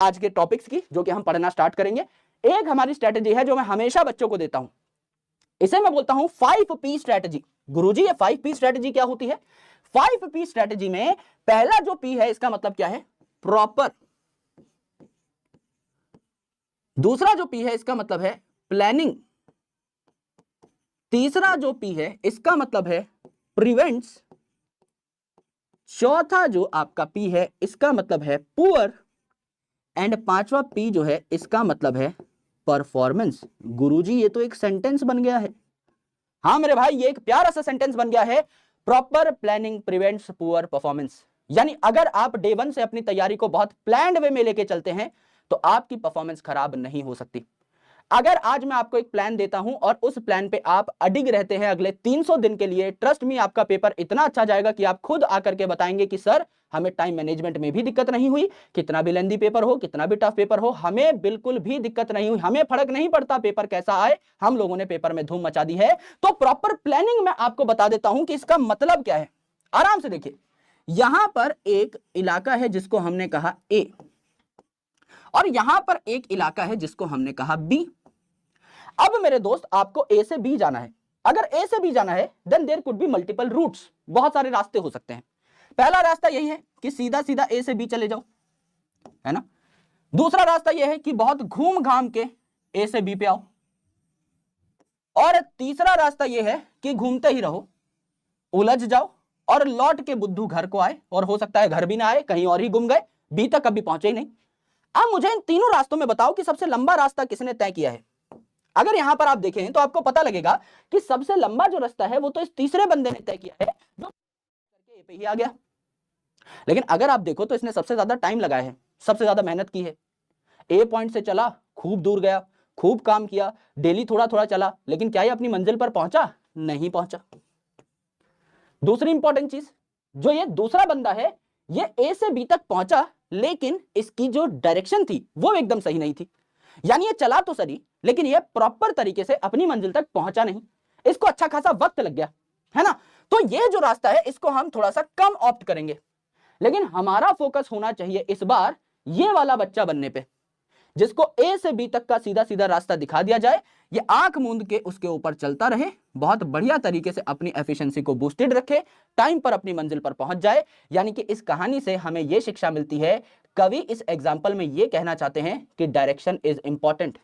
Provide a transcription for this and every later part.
आज के टॉपिक्स की जो कि हम पढ़ना स्टार्ट करेंगे। एक हमारी स्ट्रेटेजी है जो मैं हमेशा बच्चों को देता हूं, इसे मैं बोलता हूं 5P स्ट्रेटेजी। गुरुजी ये 5P स्ट्रेटेजी क्या होती है? 5P स्ट्रेटेजी में पहला जो P है इसका मतलब क्या है? प्रॉपर। दूसरा जो P है इसका मतलब है प्लानिंग। तीसरा जो P है इसका मतलब है प्रिवेंट्स। चौथा जो आपका P है इसका मतलब है पुअर। एंड पांचवा P जो है इसका मतलब है परफॉर्मेंस। गुरुजी ये तो एक सेंटेंस बन गया है। हाँ मेरे भाई, ये एक प्यारा सा सेंटेंस बन गया है। Proper planning prevents poor performance. यानी अगर आप डे 1 से अपनी तैयारी को बहुत प्लान्ड वे में लेके चलते हैं तो आपकी परफॉर्मेंस खराब नहीं हो सकती। अगर आज मैं आपको एक प्लान देता हूं और उस प्लान पे आप अडिग रहते हैं अगले 300 दिन के लिए, ट्रस्ट मी आपका पेपर इतना अच्छा जाएगा कि आप खुद आकर के बताएंगे कि सर हमें टाइम मैनेजमेंट में भी दिक्कत नहीं हुई, कितना भी लेंदी पेपर हो, कितना भी टफ पेपर हो, हमें बिल्कुल भी दिक्कत नहीं हुई, हमें फर्क नहीं पड़ता पेपर कैसा आए, हम लोगों ने पेपर में धूम मचा दी है। तो प्रॉपर प्लानिंग मैं आपको बता देता हूं कि इसका मतलब क्या है। आराम से देखिए, यहां पर एक इलाका है जिसको हमने कहा ए, और यहां पर एक इलाका है जिसको हमने कहा बी। अब मेरे दोस्त आपको ए से बी जाना है। अगर ए से बी जाना है then there could be multiple routes, बहुत सारे रास्ते हो सकते हैं। पहला रास्ता यही है कि सीधा सीधा ए से बी चले जाओ, है ना। दूसरा रास्ता यह है कि बहुत घूम घाम के ए से बी पे आओ। और तीसरा रास्ता यह है कि घूमते ही रहो, उलझ जाओ और लौट के बुद्धू घर को आए, और हो सकता है घर भी ना आए, कहीं और ही गुम गए, बी तक कभी पहुंचे ही नहीं। अब मुझे इन तीनों रास्तों में बताओ कि सबसे लंबा रास्ता किसने तय किया है। अगर यहां पर आप देखें तो आपको पता लगेगा कि सबसे लंबा जो रास्ता है वो तो इस तीसरे बंदे ने तय किया है जो करके ए पे ही आ गया। लेकिन अगर आप देखो तो इसने सबसे ज्यादा टाइम लगाया है, सबसे ज्यादा मेहनत की है। ए पॉइंट से चला, खूब दूर गया, खूब काम किया, डेली थोड़ा थोड़ा चला, लेकिन क्या ये अपनी मंजिल पर पहुंचा? नहीं पहुंचा। दूसरी इंपॉर्टेंट चीज, जो ये दूसरा बंदा है ये ए से बी तक पहुंचा, लेकिन इसकी जो डायरेक्शन थी वो एकदम सही नहीं थी। यानी ये चला तो सही, लेकिन ये प्रॉपर तरीके से अपनी मंजिल तक पहुंचा नहीं, इसको अच्छा खासा वक्त लग गया, है ना। तो ये जो रास्ता है इसको हम थोड़ा सा कम ऑप्ट करेंगे, लेकिन हमारा फोकस होना चाहिए इस बार ये वाला बच्चा बनने पे, जिसको ए से बी तक का सीधा सीधा रास्ता दिखा दिया जाए, ये आंख मूंद के उसके ऊपर चलता रहे, बहुत बढ़िया तरीके से अपनी एफिशिएंसी को बूस्टेड रखे, टाइम पर अपनी मंजिल पर पहुंच जाए। यानी कि इस कहानी से हमें यह शिक्षा मिलती है, कवि इस एग्जाम्पल में यह कहना चाहते हैं कि डायरेक्शन इज इंपॉर्टेंट।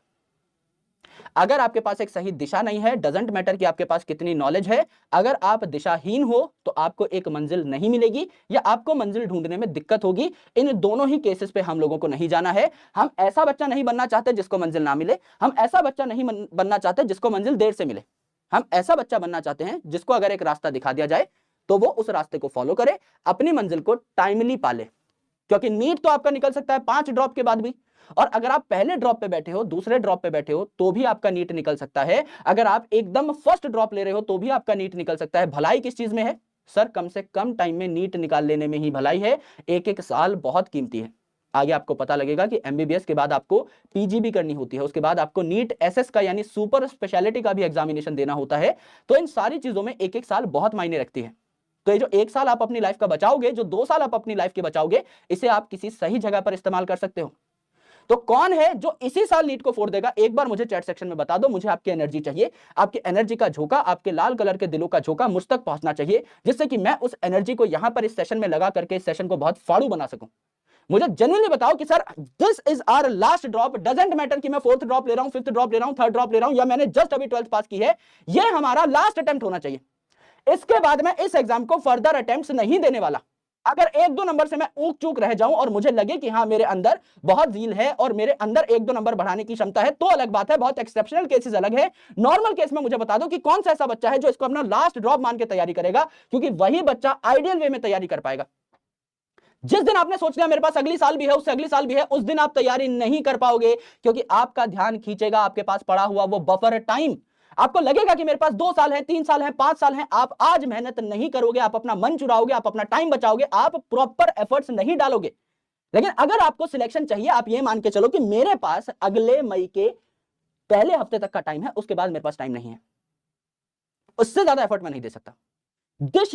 अगर आपके पास एक सही दिशा नहीं है, डजंट मैटर कि आपके पास कितनी नॉलेज है, अगर आप दिशाहीन हो तो आपको एक मंजिल नहीं मिलेगी या आपको मंजिल ढूंढने में दिक्कत होगी। इन दोनों ही केसेस पे हम लोगों को नहीं जाना है। हम ऐसा बच्चा नहीं बनना चाहते जिसको मंजिल ना मिले, हम ऐसा बच्चा नहीं बनना चाहते जिसको मंजिल देर से मिले। हम ऐसा बच्चा बनना चाहते हैं जिसको अगर एक रास्ता दिखा दिया जाए तो वो उस रास्ते को फॉलो करे, अपनी मंजिल को टाइमली पाले। क्योंकि नीट तो आपका निकल सकता है 5 ड्रॉप के बाद भी, और अगर आप पहले ड्रॉप पे बैठे हो, दूसरे ड्रॉप पे बैठे हो तो भी आपका नीट निकल सकता है। अगर आप एकदम फर्स्ट ड्रॉप ले रहे हो तो भी आपका नीट निकल सकता है। भलाई किस चीज में है सर? कम से कम टाइम में नीट निकाल लेने में ही भलाई है। एक एक साल बहुत कीमती है। आगे आपको पता लगेगा कि एमबीबीएस के बाद आपको पीजी भी करनी होती है, उसके बाद आपको नीट एसएस का यानी सुपर स्पेशलिटी का भी एग्जामिनेशन देना होता है। तो इन सारी चीजों में एक एक साल बहुत मायने रखती है। तो ये जो 1 साल आप अपनी लाइफ का बचाओगे, जो 2 साल आप अपनी लाइफ के बचाओगे, इसे आप किसी सही जगह पर इस्तेमाल कर सकते हो। तो कौन है जो इसी साल नीट को फोड़ देगा? एक बार मुझे चैट सेक्शन में बता दो। मुझे आपकी एनर्जी चाहिए, आपकी एनर्जी का झोंका, आपके लाल कलर के दिलों का झोंका मुझ तक पहुंचना चाहिए, जिससे कि मैं उस एनर्जी को यहां पर इस सेशन में लगा करके इस सेशन को बहुत फाड़ू बना सकूं। मुझे जेन्युइनली बताओ कि sir this is our last drop. Doesn't matter कि मैं 4th ड्रॉप ले रहा हूं, 5th ड्रॉप ले रहा हूं, 3rd ड्रॉप ले रहा हूं, या मैंने जस्ट अभी 12th पास की है, ये हमारा लास्ट अटेम्प्ट होना चाहिए। इसके बाद मैं इस एग्जाम को फर्दर अटेम्प्ट्स नहीं देने वाला। अगर 1-2 नंबर से मैं ऊक चूक रह जाऊं और मुझे लगे कि हाँ मेरे अंदर बहुत ज़ील है और मेरे अंदर 1-2 नंबर बढ़ाने की क्षमता है, तो अलग बात है, बहुत एक्सेप्शनल केसेस अलग है। नॉर्मल केस में मुझे बता दो कि कौन सा ऐसा बच्चा है जो इसको अपना लास्ट ड्रॉप मान के तैयारी करेगा, क्योंकि वही बच्चा आइडियल वे में तैयारी कर पाएगा। जिस दिन आपने सोच लिया मेरे पास अगली साल भी है, उससे अगली साल भी है, उस दिन आप तैयारी नहीं कर पाओगे, क्योंकि आपका ध्यान खींचेगा आपके पास पड़ा हुआ वो बफर टाइम। आपको लगेगा कि मेरे पास 2 साल है, 3 साल है, 5 साल है। आप आज मेहनत नहीं करोगे, आप अपना मन चुराओगे, आप अपना टाइम बचाओगे, आप प्रॉपर एफर्ट्स नहीं डालोगे। लेकिन अगर आपको सिलेक्शन चाहिए, आप ये मान के चलो कि मेरे पास अगले मई के पहले हफ्ते तक का टाइम है, उसके बाद मेरे पास टाइम नहीं है, उससे ज्यादा एफर्ट मैं नहीं दे सकता। दिस